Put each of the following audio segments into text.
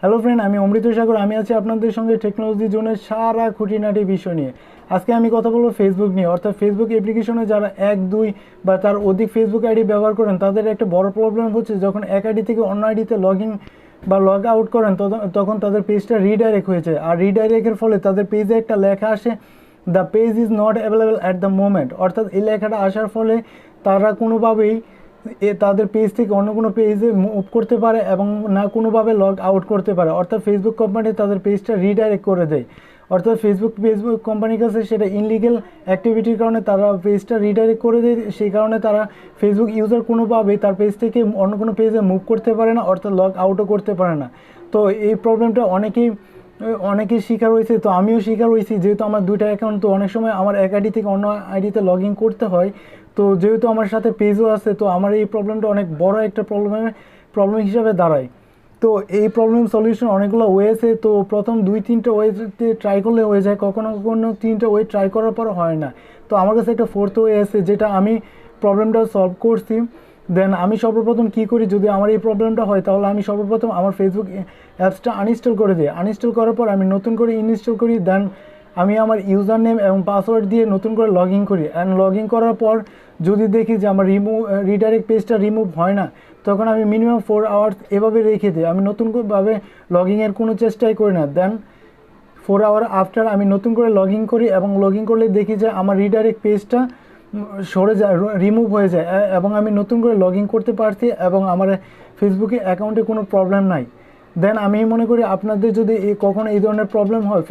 Hello friend, আমি অমৃত সাগর। আমি আছি আপনাদের সঙ্গে টেকনোলজি জোনের সারা খুঁটিনাটি বিষয় নিয়ে। আজকে আমি কথা বলবো ফেসবুক নিয়ে। অর্থাৎ ফেসবুক অ্যাপ্লিকেশনে যারা এক দুই বা তার অধিক ফেসবুক আইডি ব্যবহার করেন, তাদের একটা বড় প্রবলেম হচ্ছে যখন এক আইডি থেকে অন্য আইডিতে লগ ইন বা লগ আউট করেন তখন তাদের পেজটা রিডাইরেক্ট হয়ে যায়। আর রিডাইরেক্টের ফলে তাদের পেজে একটা লেখা আসে, the page is not available at the moment. অর্থাৎ এই লেখাটা আসার ফলে তারা কোনোভাবেই তাদের পেজ থেকে অন্য কোনো পেজে মুভ করতে পারে এবং না কোনোভাবে লগ আউট করতে পারে। অর্থাৎ ফেসবুক কোম্পানি তাদের পেজটা রিডাইরেক্ট করে দেয়। অর্থাৎ ফেসবুক কোম্পানির কাছে সেটা ইনলিগেল অ্যাক্টিভিটির কারণে তারা পেজটা রিডাইরেক্ট করে দেয়। সেই কারণে তারা ফেসবুক ইউজার কোনোভাবেই তার পেজ থেকে অন্য কোনো পেজে মুভ করতে পারে না, অর্থাৎ লগ আউটও করতে পারে না। তো এই প্রবলেমটা অনেকেই শিকার হয়েছে, তো আমিও শিকার হয়েছি। যেহেতু আমার দুইটা অ্যাকাউন্ট, তো অনেক সময় আমার এক আইডি থেকে অন্য আইডিতে লগ ইন করতে হয়। তো যেহেতু আমার সাথে পেজও আছে, তো আমার এই প্রবলেমটা অনেক বড় একটা প্রবলেম হিসাবে দাঁড়ায়। তো এই প্রবলেম সলিউশন অনেকগুলো ওয়ে আছে। তো প্রথম 2-3টা ওয়েতে ট্রাই করলে হয়ে যায়, কখনো কখনো 3টা ওয়ে ট্রাই করার পর হয় না। তো আমার কাছে একটা 4th ওয়ে আছে, যেটা আমি প্রবলেমটা সলভ করছি। দেন আমি সর্বপ্রথম কী করি, যদি আমার এই প্রবলেমটা হয় তাহলে আমি সর্বপ্রথম আমার ফেসবুক অ্যাপসটা আনইনস্টল করে দিই। আনইনস্টল করার পর আমি নতুন করে ইনস্টল করি। দেন আমি আমার ইউজার নেম এবং পাসওয়ার্ড দিয়ে নতুন করে লগ ইন করি। অ্যান্ড লগ ইন করার পর যদি দেখি যে আমার রিডাইরেক্ট পেজটা রিমুভ হয় না, তখন আমি মিনিমাম 4 আওয়ার্স এভাবে রেখে দিই। আমি নতুনভাবে লগ ইনের কোনো চেষ্টাই করি না। দেন 4 আওয়ার আফটার আমি নতুন করে লগ ইন করি এবং লগ ইন করলে দেখি যে আমার রিডাইরেক্ট পেজটা সরে যায়, রিমুভ হয়ে যায় এবং আমি নতুন করে লগ ইন করতে পারছি এবং আমার ফেসবুকে অ্যাকাউন্টে কোনো প্রবলেম নাই। দেন আমি মনে করি আপনাদের যদি কখনো এই ধরনের প্রবলেম হয়,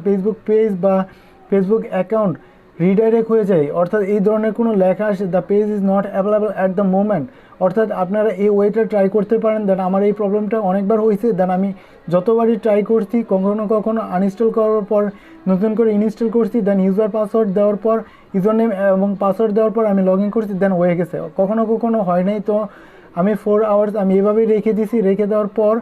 ফেসবুক পেজ বা ফেসবুক অ্যাকাউন্ট রিডাইরেক্ট হয়ে যায়, অর্থাৎ এই ধরনের কোনো লেখা আসে, the page is not available at the moment, অর্থাৎ আপনারা এই ওয়েটা ট্রাই করতে পারেন। দেন আমার এই প্রবলেমটা অনেকবার হয়েছে। দেন আমি যতবারই ট্রাই করছি, কখনো আনইনস্টল করার পর নতুন করে ইনস্টল করছি। দেন ইউজার পাসওয়ার্ড দেওয়ার পর, ইউজার নেম এবং পাসওয়ার্ড দেওয়ার পর আমি লগ ইন করছি, দেন হয়ে গেছে। কখনো হয় নাই। তো আমি 4 আওয়ার্স আমি এভাবেই রেখে দিছি। রেখে দেওয়ার পর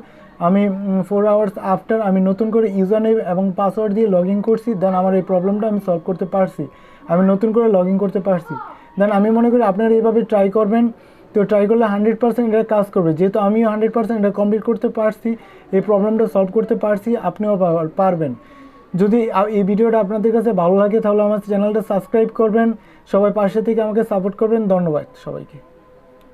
আমি 4 আওয়ার্স আফটার আমি নতুন করে ইউজার নেম এবং পাসওয়ার্ড দিয়ে লগ ইন করছি। দেন আমার এই প্রবলেমটা আমি সলভ করতে পারছি, আমি নতুন করে লগ ইন করতে পারছি। দেন আমি মনে করি আপনারা এইভাবে ট্রাই করবেন। তো ট্রাই করলে 100% এটা কাজ করবে। যেহেতু আমিও 100% এটা কমপ্লিট করতে পারছি, এই প্রবলেমটা সলভ করতে পারছি, আপনিও পারবেন। যদি এই ভিডিওটা আপনাদের কাছে ভালো লাগে তাহলে আমার চ্যানেলটা সাবস্ক্রাইব করবেন। সবাই পাশে থেকে আমাকে সাপোর্ট করবেন। ধন্যবাদ সবাইকে।